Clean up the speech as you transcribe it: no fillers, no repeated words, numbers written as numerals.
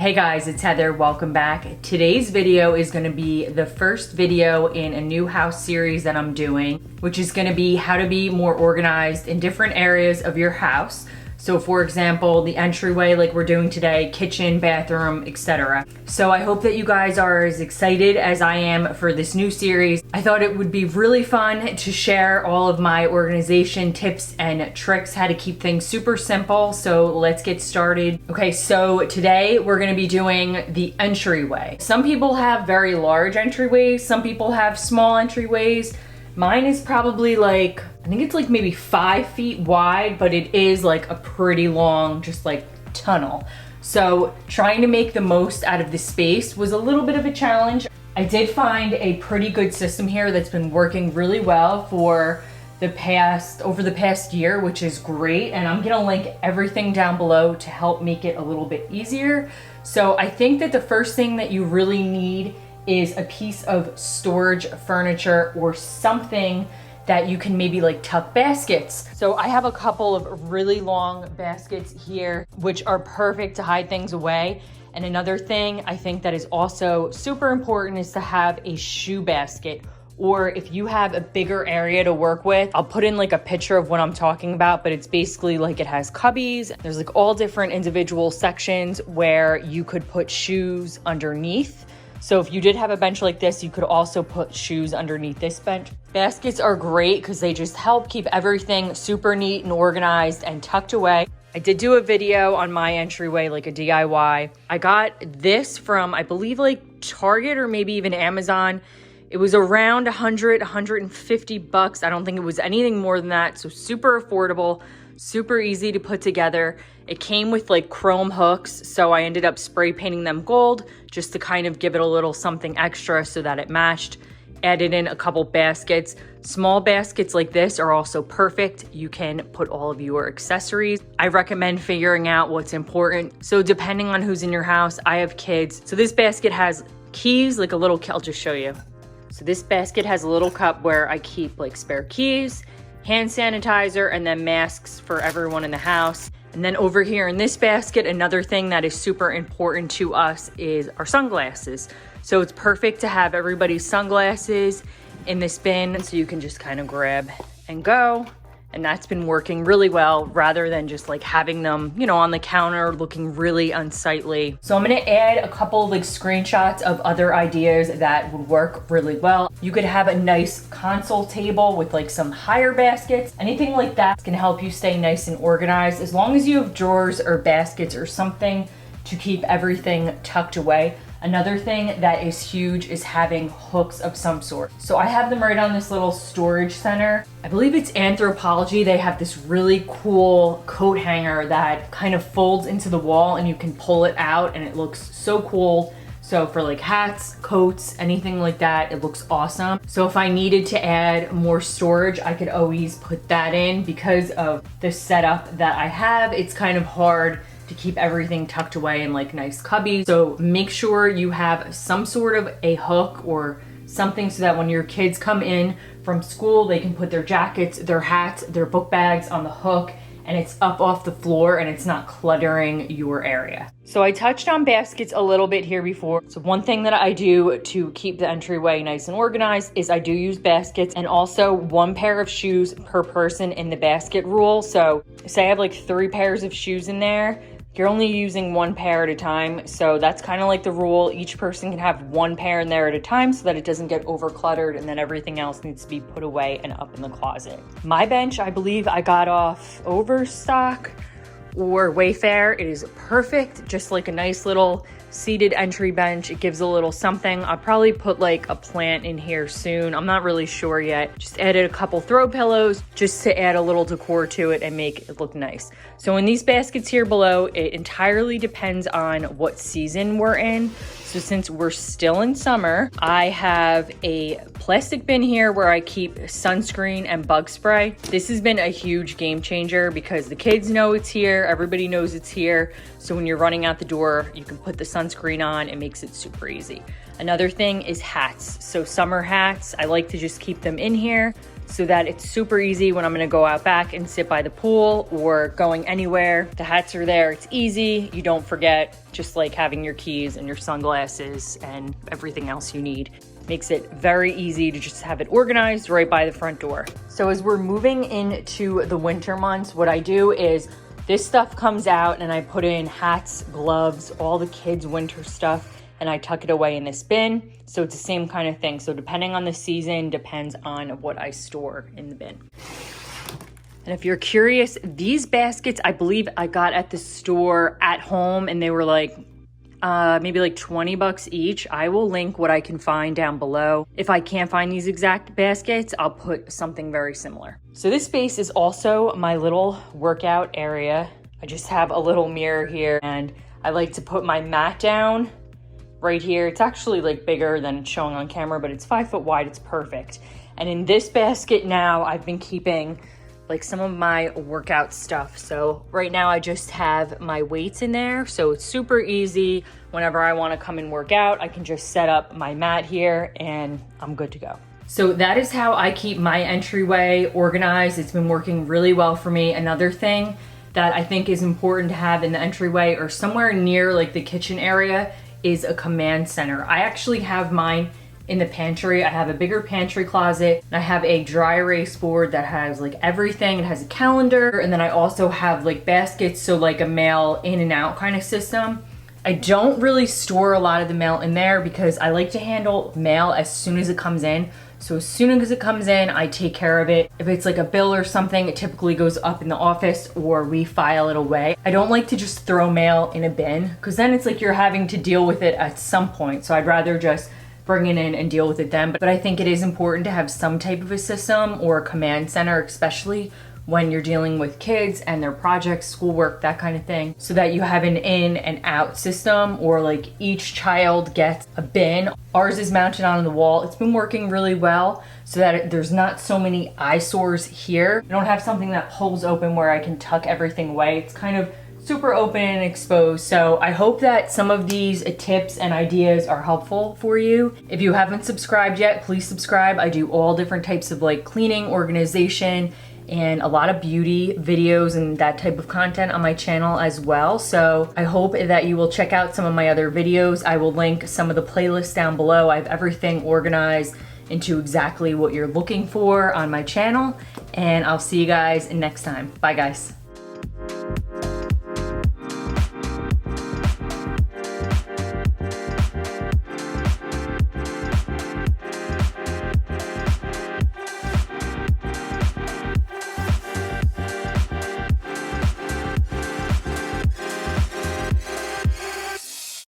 Hey guys, it's Heather. Welcome back. Today's video is going to be the first video in a new house series that I'm doing, which is going to be how to be more organized in different areas of your house. So for example, the entryway like we're doing today, kitchen, bathroom, etc. So I hope that you guys are as excited as I am for this new series. I thought it would be really fun to share all of my organization tips and tricks, how to keep things super simple. So let's get started. Okay, so today we're gonna be doing the entryway. Some people have very large entryways, some people have small entryways. Mine is probably like, I think it's like maybe 5 feet wide, but it is like a pretty long, just like tunnel. So trying to make the most out of the space was a little bit of a challenge. I did find a pretty good system here that's been working really well for over the past year, which is great. And I'm gonna link everything down below to help make it a little bit easier. So I think that the first thing that you really need is a piece of storage furniture or something that you can maybe like tuck baskets. So I have a couple of really long baskets here, which are perfect to hide things away. And another thing I think that is also super important is to have a shoe basket, or if you have a bigger area to work with, I'll put in like a picture of what I'm talking about, but it's basically like it has cubbies. There's like all different individual sections where you could put shoes underneath. So if you did have a bench like this, you could also put shoes underneath this bench. Baskets are great because they just help keep everything super neat and organized and tucked away. I did do a video on my entryway, like a DIY. I got this from, I believe like Target or maybe even Amazon. It was around 150 bucks. I don't think it was anything more than that. So super affordable, super easy to put together. It came with like chrome hooks, so I ended up spray painting them gold just to kind of give it a little something extra so that it matched. Added in a couple baskets. Small baskets like this are also perfect. You can put all of your accessories. I recommend figuring out what's important. So depending on who's in your house, I have kids. So this basket has keys, like a little, I'll just show you. So this basket has a little cup where I keep like spare keys, hand sanitizer, and then masks for everyone in the house. And then over here in this basket, another thing that is super important to us is our sunglasses. So it's perfect to have everybody's sunglasses in this bin, so you can just kind of grab and go. And that's been working really well rather than just like having them, you know, on the counter looking really unsightly. So I'm gonna add a couple of like screenshots of other ideas that would work really well. You could have a nice console table with like some higher baskets. Anything like that can help you stay nice and organized, as long as you have drawers or baskets or something to keep everything tucked away. Another thing that is huge is having hooks of some sort. So I have them right on this little storage center. I believe it's Anthropologie. They have this really cool coat hanger that kind of folds into the wall and you can pull it out and it looks so cool. So for like hats, coats, anything like that, it looks awesome. So if I needed to add more storage, I could always put that in. Because of the setup that I have, it's kind of hard to keep everything tucked away in like nice cubbies. So make sure you have some sort of a hook or something so that when your kids come in from school, they can put their jackets, their hats, their book bags on the hook, and it's up off the floor and it's not cluttering your area. So I touched on baskets a little bit here before. So one thing that I do to keep the entryway nice and organized is I do use baskets, and also 1 pair of shoes per person in the basket rule. So say I have like 3 pairs of shoes in there, you're only using 1 pair at a time. So that's kind of like the rule. Each person can have 1 pair in there at a time so that it doesn't get over cluttered, and then everything else needs to be put away and up in the closet. My bench, I believe I got off Overstock or Wayfair. It is perfect, just like a nice little seated entry bench. It gives a little something. I'll probably put like a plant in here soon. I'm not really sure yet. Just added a couple throw pillows just to add a little decor to it and make it look nice. So in these baskets here below, it entirely depends on what season we're in. So since we're still in summer, I have a plastic bin here where I keep sunscreen and bug spray. This has been a huge game changer because the kids know it's here, everybody knows it's here. So when you're running out the door, you can put the sunscreen on. It makes it super easy. Another thing is hats. So summer hats, I like to just keep them in here so that it's super easy when I'm gonna go out back and sit by the pool or going anywhere. The hats are there, it's easy, you don't forget, just like having your keys and your sunglasses and everything else you need. Makes it very easy to just have it organized right by the front door. So as we're moving into the winter months, what I do is this stuff comes out and I put in hats, gloves, all the kids' winter stuff, and I tuck it away in this bin. So it's the same kind of thing. So depending on the season, depends on what I store in the bin. And if you're curious, these baskets, I believe I got at the store at home, and they were like, maybe like 20 bucks each. I will link what I can find down below. If I can't find these exact baskets, I'll put something very similar. So this space is also my little workout area. I just have a little mirror here, and I like to put my mat down right here. It's actually like bigger than it's showing on camera, but it's 5 foot wide. It's perfect. And in this basket now, I've been keeping like some of my workout stuff. So right now I just have my weights in there. So it's super easy. Whenever I want to come and work out, I can just set up my mat here and I'm good to go. So that is how I keep my entryway organized. It's been working really well for me. Another thing that I think is important to have in the entryway or somewhere near like the kitchen area is a command center. I actually have mine in the pantry. I have a bigger pantry closet, and I have a dry erase board that has like everything. It has a calendar, and then I also have like baskets, so like a mail in and out kind of system. I don't really store a lot of the mail in there because I like to handle mail as soon as it comes in. So as soon as it comes in, I take care of it. If it's like a bill or something, it typically goes up in the office or we file it away. I don't like to just throw mail in a bin because then it's like you're having to deal with it at some point. So I'd rather just bring it in and deal with it then. But I think it is important to have some type of a system or a command center, especially when you're dealing with kids and their projects, schoolwork, that kind of thing, so that you have an in and out system, or like each child gets a bin. Ours is mounted on the wall. It's been working really well so that there's not so many eyesores here. I don't have something that pulls open where I can tuck everything away. It's kind of super open and exposed. So I hope that some of these tips and ideas are helpful for you. If you haven't subscribed yet, please subscribe. I do all different types of like cleaning, organization, and a lot of beauty videos and that type of content on my channel as well. So I hope that you will check out some of my other videos. I will link some of the playlists down below. I have everything organized into exactly what you're looking for on my channel, and I'll see you guys next time. Bye guys.